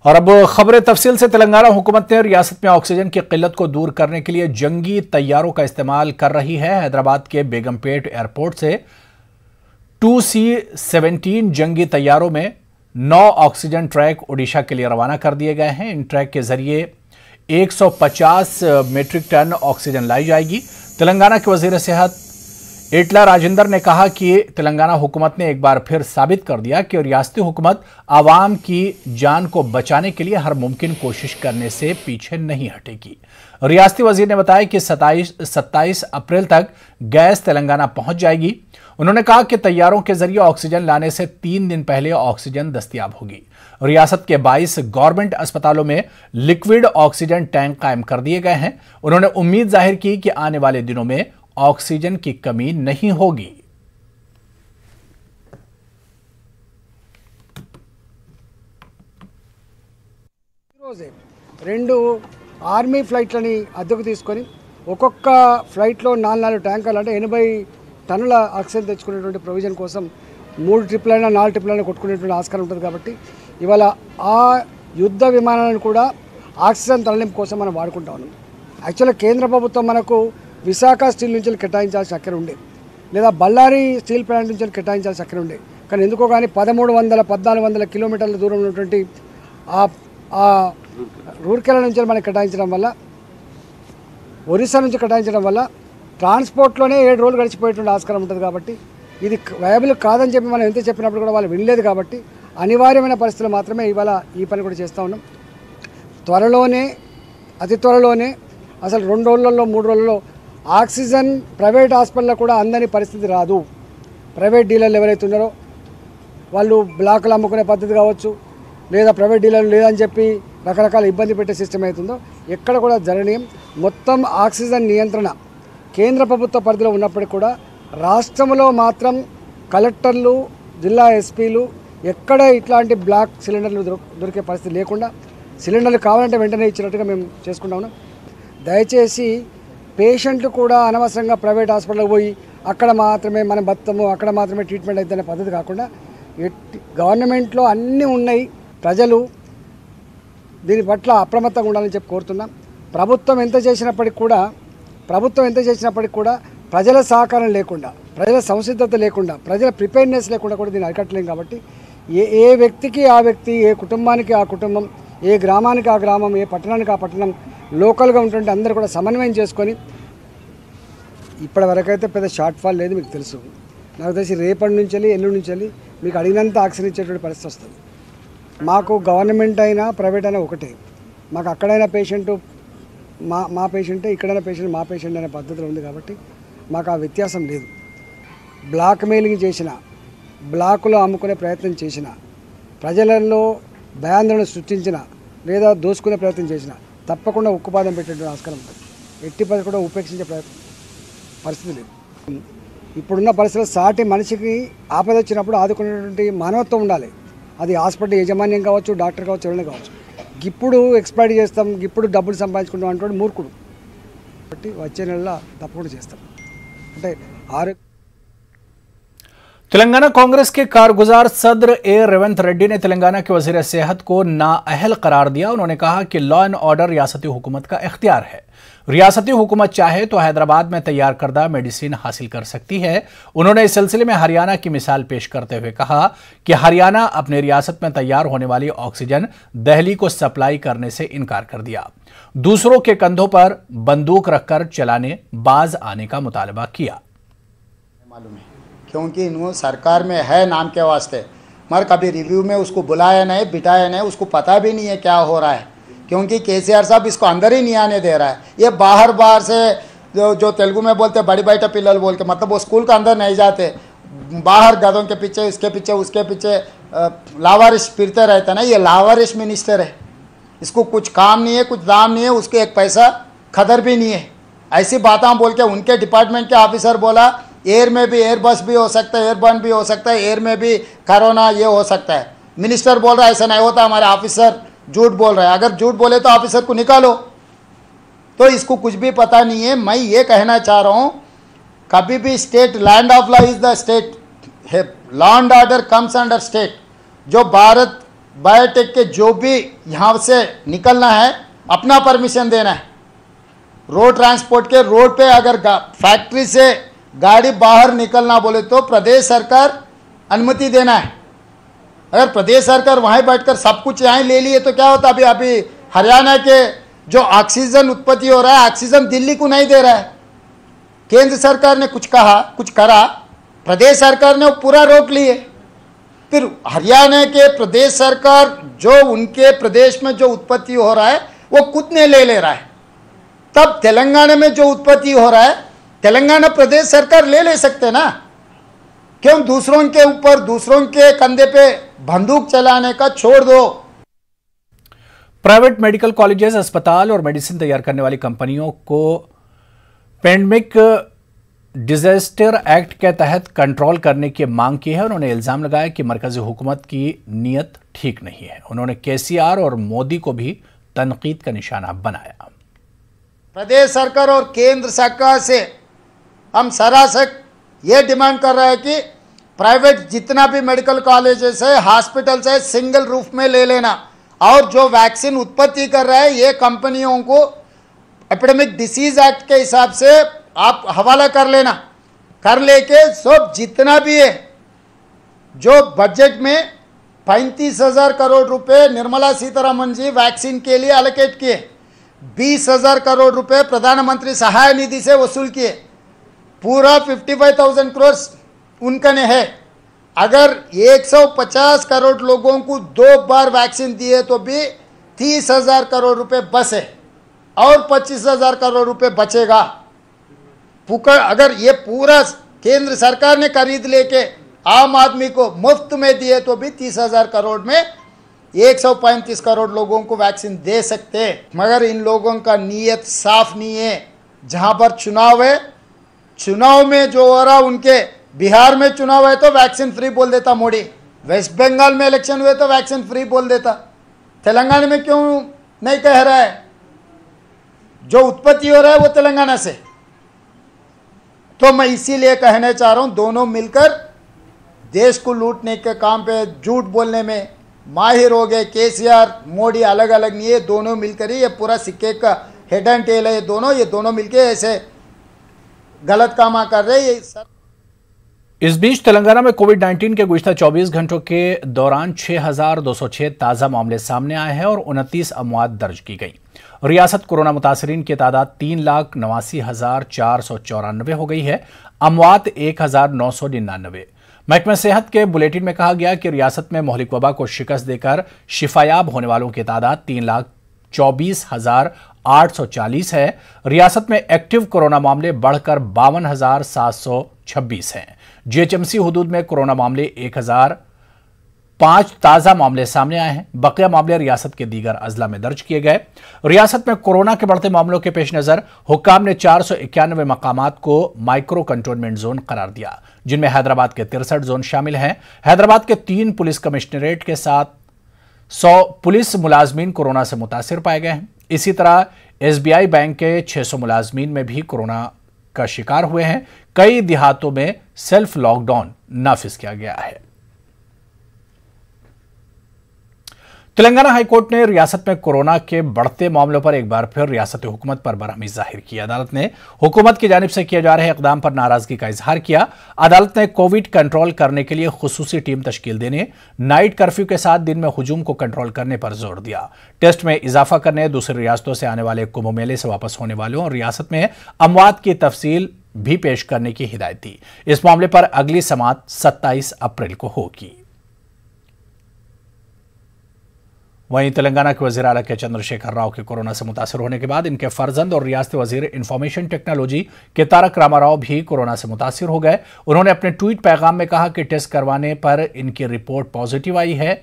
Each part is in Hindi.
और अब खबरें तफसील से। तेलंगाना हुकूमत ने रियासत में ऑक्सीजन की किल्लत को दूर करने के लिए जंगी तैयारों का इस्तेमाल कर रही है। हैदराबाद के बेगमपेट एयरपोर्ट से 2C-17 जंगी तैयारों में 9 ऑक्सीजन ट्रैक ओडिशा के लिए रवाना कर दिए गए हैं। इन ट्रैक के जरिए 150 मीट्रिक टन ऑक्सीजन लाई जाएगी। तेलंगाना के वजीर सेहत एटला राजेंद्र ने कहा कि तेलंगाना हुकूमत ने एक बार फिर साबित कर दिया कि रियासती हुकूमत आवाम की जान को बचाने के लिए हर मुमकिन कोशिश करने से पीछे नहीं हटेगी। रियासती वजीर ने बताया कि 27 अप्रैल तक गैस तेलंगाना पहुंच जाएगी। उन्होंने कहा कि तैयारों के जरिए ऑक्सीजन लाने से 3 दिन पहले ऑक्सीजन दस्तयाब होगी। रियासत के 22 गवर्नमेंट अस्पतालों में लिक्विड ऑक्सीजन टैंक कायम कर दिए गए हैं। उन्होंने उम्मीद जाहिर की कि आने वाले दिनों में ऑक्सीजन की कमी नहीं होगी। రెండు ఆర్మీ ఫ్లైట్లని అద్దెకు తీసుకొని ఒక్కొక్క ఫ్లైట్లో 4 ట్యాంకర్లు అంటే 80 టన్నుల ఆక్సిజన్ తెచ్చుకునేటువంటి ప్రొవిజన్ కోసం 3 ట్రిప్లైనా 4 ట్రిప్లైనా కొట్టుకునేటువంటి ఆస్కారం ఉంటుంది। కాబట్టి ఇవాళ ఆ యుద్ధ విమానాలను కూడా ఆక్సిజన్ తరలింపు కోసం మనం వాడుకుంటా ఉన్నాం। యాక్చువల్గా కేంద్ర ప్రభుత్వం మనకు విశాఖ స్టీల్ నుంచి కేటాయించాల్సిన అక్కర ఉండే, లేదా బళ్ళారి స్టీల్ ప్లాంట్ నుంచి కేటాయించాల్సిన అక్కర ఉండే, కానీ ఎందుకో కానీ 1300-1400 కిలోమీటర్ల దూరం ఉన్నటువంటి ఆ రూర్కెలా నుంచి మనకి కేటాయించడం వల్ల, ఒరిస్సా నుంచి కేటాయించడం వల్ల ట్రాన్స్పోర్ట్లోనే 7 రోజులు గడిచిపోయేటువంటి ఆస్కారం ఉంటుంది। కాబట్టి ఇది వయబుల్ కాదని చెప్పి మనం ఎంత చెప్పినప్పుడు కూడా వాళ్ళు వినలేదు। కాబట్టి అనివార్యమైన పరిస్థితులు మాత్రమే ఇవాళ ఈ పని కూడా చేస్తూ ఉన్నాం। త్వరలోనే, అతి త్వరలోనే, అసలు 2 రోజులలో 3 రోజులలో ఆక్సిజన్ ప్రైవేట్ హాస్పిటల్లో కూడా అందని పరిస్థితి రాదు। ప్రైవేట్ డీలర్లు ఎవరైతే ఉన్నారో వాళ్ళు బ్లాకులు అమ్ముకునే పద్ధతి కావచ్చు, లేదా ప్రైవేట్ డీలర్లు లేదని చెప్పి రకరకాల ఇబ్బంది పెట్టే సిస్టమ్ అవుతుందో ఎక్కడ కూడా జరగనీయం। మొత్తం ఆక్సిజన్ నియంత్రణ కేంద్ర ప్రభుత్వ పరిధిలో ఉన్నప్పటికీ కూడా రాష్ట్రంలో మాత్రం కలెక్టర్లు, జిల్లా ఎస్పీలు ఎక్కడ ఇట్లాంటి బ్లాక్ సిలిండర్లు దొరికే పరిస్థితి లేకుండా సిలిండర్లు కావాలంటే వెంటనే ఇచ్చినట్టుగా మేము చేసుకుంటా ఉన్నాం। దయచేసి పేషెంట్లు కూడా అనవసరంగా ప్రైవేట్ హాస్పిటల్కి పోయి అక్కడ మాత్రమే మనం బతాము, అక్కడ మాత్రమే ట్రీట్మెంట్ అవుతుందనే పద్ధతి కాకుండా గవర్నమెంట్లో అన్నీ ఉన్నాయి, ప్రజలు దీని పట్ల అప్రమత్తంగా ఉండాలని చెప్పి కోరుతున్నాం। ప్రభుత్వం ఎంత చేసినప్పటికీ కూడా ప్రజల సహకారం లేకుండా, ప్రజల సంసిద్ధత లేకుండా, ప్రజల ప్రిపేర్నెస్ లేకుండా కూడా దీన్ని అరికట్టలేం। కాబట్టి ఏ వ్యక్తికి ఆ వ్యక్తి, ఏ కుటుంబానికి ఆ కుటుంబం, ఏ గ్రామానికి ఆ గ్రామం, ఏ పట్టణానికి ఆ పట్టణం, లోకల్గా ఉంటుంటే అందరూ కూడా సమన్వయం చేసుకొని, ఇప్పటివరకైతే పెద్ద షార్ట్ ఫాల్ లేదు మీకు తెలుసు। నాకు తెలిసి రేపటి నుంచి ఎల్లుండి నుంచి మీకు అడిగినంత ఆక్సిజన్ ఇచ్చేటువంటి పరిస్థితి వస్తుంది। మాకు గవర్నమెంట్ అయినా ప్రైవేట్ అయినా ఒకటే, మాకు అక్కడైనా పేషెంట్ మా పేషెంటే, ఇక్కడైనా పేషెంట్ మా పేషెంట్ అనే పద్ధతిలో ఉంది। కాబట్టి మాకు ఆ వ్యత్యాసం లేదు। బ్లాక్ మెయిలింగ్ చేసిన, బ్లాకులో అమ్ముకునే ప్రయత్నం చేసిన, ప్రజలలో భయాందోళన సృష్టించిన, లేదా దోసుకునే ప్రయత్నం చేసిన తప్పకుండా ఉక్కుపాదం పెట్టేటువంటి ఆస్కారం ఉంటుంది। ఎట్టి పరిస్థితి కూడా ఉపేక్షించే పరిస్థితి లేదు। ఇప్పుడున్న పరిస్థితుల్లో సాటి మనిషికి ఆపద వచ్చినప్పుడు ఆదుకునేటువంటి మానవత్వం ఉండాలి। అది హాస్పిటల్ యాజమాన్యం కావచ్చు, డాక్టర్ కావచ్చు, ఎవరైనా కావచ్చు। ఇప్పుడు ఎక్స్పైర్ చేస్తాం, ఇప్పుడు డబ్బులు సంపాదించుకుంటాం అంటే మూర్ఖుడు। కాబట్టి వచ్చే నెలలో తప్పకుండా చేస్తాం। అంటే तेलंगाना कांग्रेस के कारगुजार सदर ए रेवंत रेड्डी ने तेलंगाना के वजीर सेहत को नाअहल करार दिया। उन्होंने कहा कि लॉ एंड ऑर्डर रियासती हुकूमत का इख्तियार है। रियासती हुकूमत चाहे तो हैदराबाद में तैयार करदा मेडिसिन हासिल कर सकती है। उन्होंने इस सिलसिले में हरियाणा की मिसाल पेश करते हुए कहा कि हरियाणा अपने रियासत में तैयार होने वाली ऑक्सीजन दिल्ली को सप्लाई करने से इनकार कर दिया। दूसरों के कंधों पर बंदूक रखकर चलाने बाज आने का मुतालबा किया। क्योंकि इन्होंने सरकार में है नाम के वास्ते, मगर कभी रिव्यू में उसको बुलाया नहीं, बिठाया नहीं, उसको पता भी नहीं है क्या हो रहा है। क्योंकि केसीआर साहब इसको अंदर ही नहीं आने दे रहा है। ये बाहर से जो तेलुगु में बोलते बड़ी बैठा पिल्लल बोल के, मतलब वो स्कूल के अंदर नहीं जाते, बाहर गधों के पीछे, इसके पीछे, उसके पीछे लावारिश फिरते रहते ना। ये लावारिश मिनिस्टर है, इसको कुछ काम नहीं है, कुछ दाम नहीं है, उसके एक पैसा खदर भी नहीं है। ऐसी बातें बोल के उनके डिपार्टमेंट के ऑफिसर बोला एयर में भी एयर बस भी हो सकता है, एयरबर्न भी हो सकता है, एयर में भी कोरोना ये हो सकता है। मिनिस्टर बोल रहा है ऐसा नहीं होता, हमारे ऑफिसर झूठ बोल रहे हैं। अगर झूठ बोले तो ऑफिसर को निकालो। तो इसको कुछ भी पता नहीं है। मैं ये कहना चाह रहा हूँ, कभी भी state, land of law is the state, law and order comes under state. जो भारत बायोटेक के जो भी यहाँ से निकलना है अपना परमिशन देना है। रोड ट्रांसपोर्ट के रोड पे अगर फैक्ट्री से गाड़ी बाहर निकलना बोले तो प्रदेश सरकार अनुमति देना है। अगर प्रदेश सरकार वहीं बैठकर सब कुछ यहाँ ले लिए तो क्या होता। अभी हरियाणा के जो ऑक्सीजन उत्पत्ति हो रहा है, ऑक्सीजन दिल्ली को नहीं दे रहा है। केंद्र सरकार ने कुछ कहा, कुछ करा, प्रदेश सरकार ने वो पूरा रोक लिए। फिर हरियाणा के प्रदेश सरकार जो उनके प्रदेश में जो उत्पत्ति हो रहा है वो खुद ने ले रहा है। तब तेलंगाना में जो उत्पत्ति हो रहा है तेलंगाना प्रदेश सरकार ले सकते ना। क्यों दूसरों के ऊपर, दूसरों के कंधे पे बंदूक चलाने का छोड़ दो। प्राइवेट मेडिकल कॉलेजेस, अस्पताल और मेडिसिन तैयार करने वाली कंपनियों को पैंडेमिक डिजास्टर एक्ट के तहत कंट्रोल करने की मांग की है। उन्होंने इल्जाम लगाया कि मरकजी हुकूमत की नीयत ठीक नहीं है। उन्होंने केसीआर और मोदी को भी तनकीद का निशाना बनाया। प्रदेश सरकार और केंद्र सरकार से हम सरासर ये डिमांड कर रहे हैं कि प्राइवेट जितना भी मेडिकल कॉलेजेस है, हॉस्पिटल्स है, सिंगल रूफ में ले लेना। और जो वैक्सीन उत्पत्ति कर रहा है ये कंपनियों को एपिडेमिक डिसीज एक्ट के हिसाब से आप हवाला कर लेना। कर लेके सब जितना भी है, जो बजट में 35,000 करोड़ रुपए निर्मला सीतारमण जी वैक्सीन के लिए एलोकेट किए, 20,000 करोड़ रुपए प्रधानमंत्री सहाय निधि से वसूल किए, पूरा 55,000 करोड़ उनका ने है। अगर 150 करोड़ लोगों को 2 बार वैक्सीन दिए तो भी 30,000 करोड़ रुपए बस है और 25,000 करोड़ रुपए बचेगा। अगर ये पूरा केंद्र सरकार ने खरीद लेके आम आदमी को मुफ्त में दिए तो भी 30,000 करोड़ में 135 करोड़ लोगों को वैक्सीन दे सकते हैं। मगर इन लोगों का नीयत साफ नहीं है। जहां पर चुनाव है, चुनाव में जो हो रहा, उनके बिहार में चुनाव है तो वैक्सीन फ्री बोल देता मोदी, वेस्ट बंगाल में इलेक्शन हुए तो वैक्सीन फ्री बोल देता। तेलंगाना में क्यों नहीं कह रहा है? जो उत्पत्ति हो रहा है वो तेलंगाना से। तो मैं इसीलिए कहना चाह रहा हूं, दोनों मिलकर देश को लूटने के काम पे, झूठ बोलने में माहिर हो गए। केसीआर, मोदी अलग अलग नहीं है, दोनों मिलकर ही ये पूरा सिक्के का हेड एंड टेल है। ये दोनों मिलकर ऐसे गलत काम कर रहे हैं। इस बीच तेलंगाना में कोविड-19 के गुज़िश्ता 24 घंटों के दौरान 6,206 ताज़ा मामले सामने आए हैं और 29 अमवात दर्ज की गई। रियासत कोरोना मुतासरीन की तादाद 3,89,494 हो गई है। अमवात 1,999। महकमा सेहत के बुलेटिन में कहा गया कि रियासत में मोहलिक वबा को शिकस्त देकर शिफायाब होने वालों की तादाद 3,24,840 है। रियासत में एक्टिव कोरोना मामले बढ़कर 52,726 हैं। जीएचएमसी हुदूद में कोरोना मामले 1,005 ताज़ा मामले सामने आए हैं। बकिया मामले रियासत के दीगर अजला में दर्ज किए गए। रियासत में कोरोना के बढ़ते मामलों के पेश नज़र हुक्काम ने 491 मकामात को माइक्रो कंटेनमेंट जोन करार दिया, जिनमें हैदराबाद के 63 जोन शामिल हैं। हैदराबाद के 3 पुलिस कमिश्नरेट के साथ 100 पुलिस मुलाजमीन कोरोना से मुतासिर पाए गए हैं। इसी तरह एसबीआई बैंक के 600 मुलाजमीन में भी कोरोना का शिकार हुए हैं। कई देहातों में सेल्फ लॉकडाउन नाफिज किया गया है। तेलंगाना हाईकोर्ट ने रियासत में कोरोना के बढ़ते मामलों पर एक बार फिर रियासती हुकूमत पर बरहमी जाहिर की। अदालत ने हुकूमत की जानिब से किए जा रहे इकदाम पर नाराजगी का इजहार किया। अदालत ने कोविड कंट्रोल करने के लिए खुसूसी टीम तश्कील देने, नाइट कर्फ्यू के साथ दिन में हुजूम को कंट्रोल करने पर जोर दिया। टेस्ट में इजाफा करने, दूसरी रियासतों से आने वाले कुंभ मेले से वापस होने वालों और रियासत में अमवात की तफसील भी पेश करने की हिदायत दी। इस मामले पर अगली समाअत 27 अप्रैल को होगी। वहीं तेलंगाना के वजीर आला के चंद्रशेखर राव के कोरोना से मुतासर होने के बाद इनके फर्जंद और रियासती वजीर इंफॉर्मेशन टेक्नोलॉजी के तारक रामाराव भी कोरोना से मुतासर हो गए। उन्होंने अपने ट्वीट पैगाम में कहा कि टेस्ट करवाने पर इनकी रिपोर्ट पॉजिटिव आई है।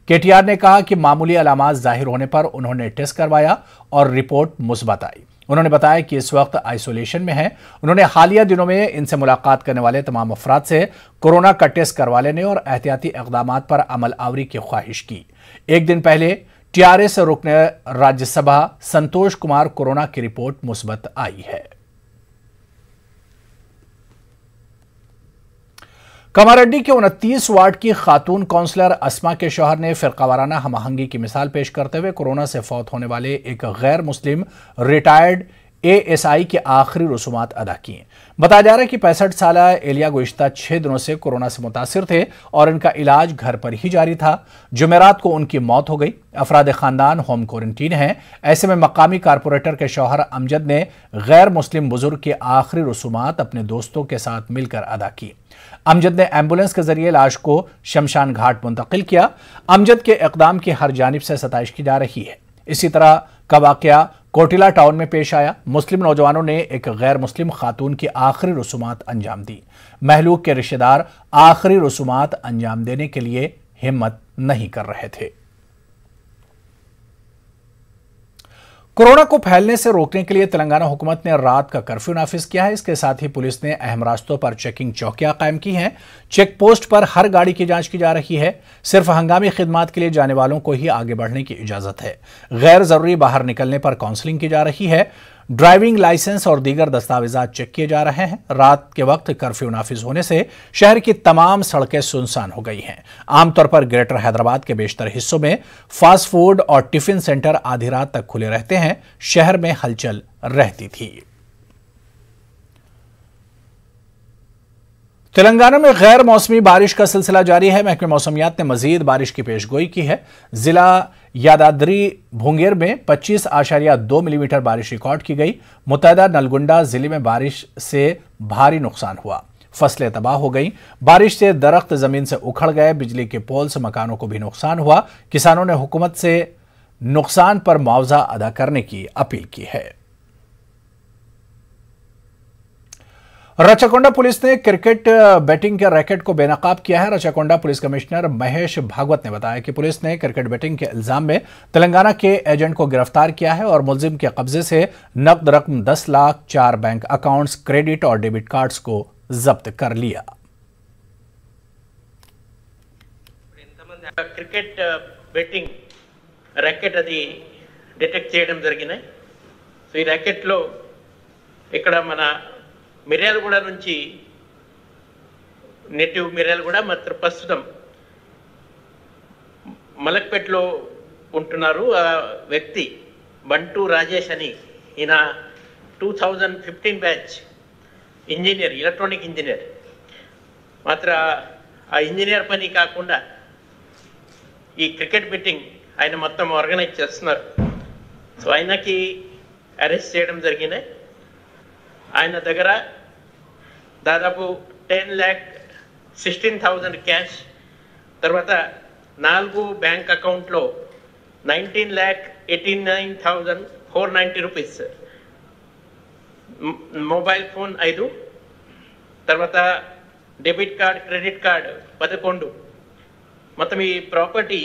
केटीआर ने कहा कि मामूली अलामात जाहिर होने पर उन्होंने टेस्ट करवाया और रिपोर्ट मुस्बत आई। उन्होंने बताया कि इस वक्त आइसोलेशन में हैं। उन्होंने हालिया दिनों में इनसे मुलाकात करने वाले तमाम अफराद से कोरोना का टेस्ट करवा लेने और एहतियाती इक़दामात पर अमल आवरी की ख्वाहिश की। एक दिन पहले टीआरएस रुकन राज्यसभा संतोष कुमार कोरोना की रिपोर्ट मुस्बत आई है। कमारड्डी के 29 वार्ड की खातून काउंसलर अस्मा के शौहर ने फिरकावाराना हमआहंगी की मिसाल पेश करते हुए कोरोना से फौत होने वाले एक गैर मुस्लिम रिटायर्ड एएसआई के आखिरी रसूमात अदा किए। बताया जा रहा है कि 65 साला एलिया गुज़िश्ता 6 दिनों से कोरोना से मुतासिर थे और इनका इलाज घर पर ही जारी था। जुमेरात को उनकी मौत हो गई। अफराद खानदान होम क्वारंटीन हैं। ऐसे में मकामी कारपोरेटर के शौहर अमजद ने गैर मुस्लिम बुजुर्ग के आखिरी रसूमात अपने दोस्तों के साथ मिलकर अदा की। अमजद ने एम्बुलेंस के जरिए लाश को शमशान घाट मुंतकिल किया। अमजद के इकदाम की हर जानिब से सताइश की जा रही है। इसी तरह का वाकया कोटिला टाउन में पेश आया। मुस्लिम नौजवानों ने एक गैर मुस्लिम खातून की आखिरी रसूमात अंजाम दी। महलूक के रिश्तेदार आखिरी रसूमात अंजाम देने के लिए हिम्मत नहीं कर रहे थे। कोरोना को फैलने से रोकने के लिए तेलंगाना हुकूमत ने रात का कर्फ्यू नाफिज किया है। इसके साथ ही पुलिस ने अहम रास्तों पर चेकिंग चौकियां कायम की हैं। चेक पोस्ट पर हर गाड़ी की जांच की जा रही है। सिर्फ हंगामी खिदमात के लिए जाने वालों को ही आगे बढ़ने की इजाजत है। गैर जरूरी बाहर निकलने पर काउंसलिंग की जा रही है। ड्राइविंग लाइसेंस और दीगर दस्तावेजात चेक किए जा रहे हैं। रात के वक्त कर्फ्यू नाफिज होने से शहर की तमाम सड़कें सुनसान हो गई हैं। आमतौर पर ग्रेटर हैदराबाद के बेशतर हिस्सों में फास्ट फूड और टिफिन सेंटर आधी रात तक खुले रहते हैं। शहर में हलचल रहती थी। तेलंगाना में गैर मौसमी बारिश का सिलसिला जारी है। महकमे मौसमियात ने मजीद बारिश की पेशगोई की है। जिला यादाद्री भुंगेर में 25.2 मिलीमीटर बारिश रिकॉर्ड की गई। मुत्तहदा नलगुंडा जिले में बारिश से भारी नुकसान हुआ। फसलें तबाह हो गई। बारिश से दरख्त जमीन से उखड़ गए। बिजली के पोल से मकानों को भी नुकसान हुआ। किसानों ने हुकूमत से नुकसान पर मुआवजा अदा करने की अपील की है। रचाकोंडा पुलिस ने क्रिकेट बैटिंग के रैकेट को बेनकाब किया है। रचाकोंडा पुलिस कमिश्नर महेश भागवत ने बताया कि पुलिस ने क्रिकेट बैटिंग के इल्जाम में तेलंगाना के एजेंट को गिरफ्तार किया है और मुलजिम के कब्जे से नकद रकम 10 लाख, 4 बैंक अकाउंट्स, क्रेडिट और डेबिट कार्ड्स को जब्त कर लिया। क्रिकेट बैटिंग रैकेट అది డిటెక్ట్ చేయడం జరిగినాయి। సో ఈ ర్యాకెట్ లో ఇక్కడ మన మిర్యాలగూడ నుంచి నేటివ్ మిర్యాలగూడ మాత్రం ప్రస్తుతం మలక్పేటలో ఉంటున్నారు ఆ వ్యక్తి బంటు రాజేష్ అని ఈయన 2015 బ్యాచ్ ఇంజనీర్, ఎలక్ట్రానిక్ ఇంజనీర్. మాత్రం ఆ ఇంజనీర్ పని కాకుండా ఈ క్రికెట్ బెట్టింగ్ ఆయన మొత్తం ఆర్గనైజ్ చేస్తున్నారు. సో ఆయనకి అరెస్ట్ చేయడం జరిగింది. ఆయన దగ్గర దాదాపు 10,16,000 క్యాష్, తర్వాత 4 బ్యాంక్ అకౌంట్లో 19,89,490 రూపీస్, మొబైల్ ఫోన్ 5, తర్వాత డెబిట్ కార్డ్, క్రెడిట్ కార్డ్ 11. మొత్తం ఈ ప్రాపర్టీ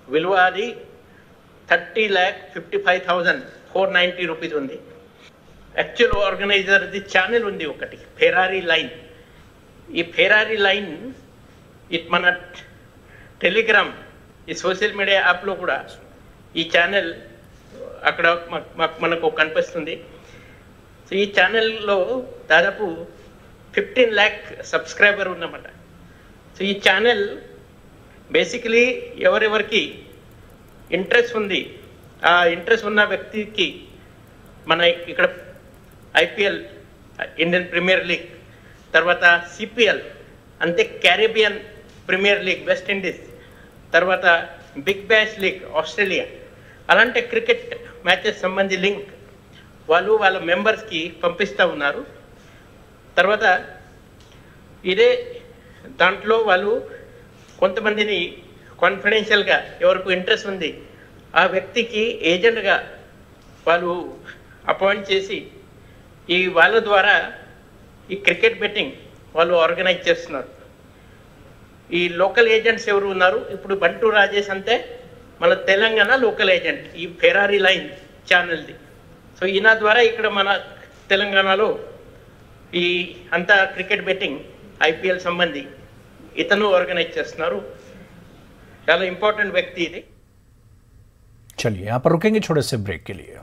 విలువ అది 30,55,490 రూపీస్ ఉంది. యాక్చువల్ ఆర్గనైజర్ది ఛానల్ ఉంది ఒకటి, ఫెరారీ లైన్. ఈ ఫెరారీ లైన్ మన టెలిగ్రామ్, ఈ సోషల్ మీడియా యాప్లో కూడా ఈ ఛానల్ అక్కడ మనకు కనిపిస్తుంది. సో ఈ ఛానల్లో దాదాపు 15 lakh సబ్స్క్రైబర్ ఉన్నమాట. సో ఈ ఛానల్ బేసికలీ ఎవరెవరికి ఇంట్రెస్ట్ ఉంది, ఆ ఇంట్రెస్ట్ ఉన్న వ్యక్తికి మన ఇక్కడ ఐపీఎల్, ఇండియన్ ప్రీమియర్ లీగ్, తర్వాత సిపిఎల్, అంతే Caribbean Premier League West Indies, తర్వాత బిగ్ బ్యాష్ లీగ్ ఆస్ట్రేలియా, అలాంటి క్రికెట్ మ్యాచెస్ సంబంధించి లింక్ వాళ్ళు వాళ్ళ మెంబర్స్కి పంపిస్తూ ఉన్నారు. తర్వాత ఇదే దాంట్లో వాళ్ళు కొంతమందిని కాన్ఫిడెన్షియల్గా ఎవరికి ఇంట్రెస్ట్ ఉంది ఆ వ్యక్తికి ఏజెంట్గా వాళ్ళు అపాయింట్ చేసి ఈ వాళ్ళ ద్వారా ఈ క్రికెట్ బెట్టింగ్ వాళ్ళు ఆర్గనైజ్ చేస్తున్నారు. ఈ లోకల్ ఏజెంట్స్ ఎవరు ఉన్నారు, ఇప్పుడు బంటు రాజేష్ అంతే మన తెలంగాణ లోకల్ ఏజెంట్ ఈ ఫెరారీ లైన్ ఛానల్ది. సో ఈయన ద్వారా ఇక్కడ మన తెలంగాణలో ఈ అంతా క్రికెట్ బెట్టింగ్ ఐపీఎల్ సంబంధి ఇతను ఆర్గనైజ్ చేస్తున్నారు. చాలా ఇంపార్టెంట్ వ్యక్తి ఇది. चलिए यहां पर रुकेंगे छोटे से ब्रेक के लिए।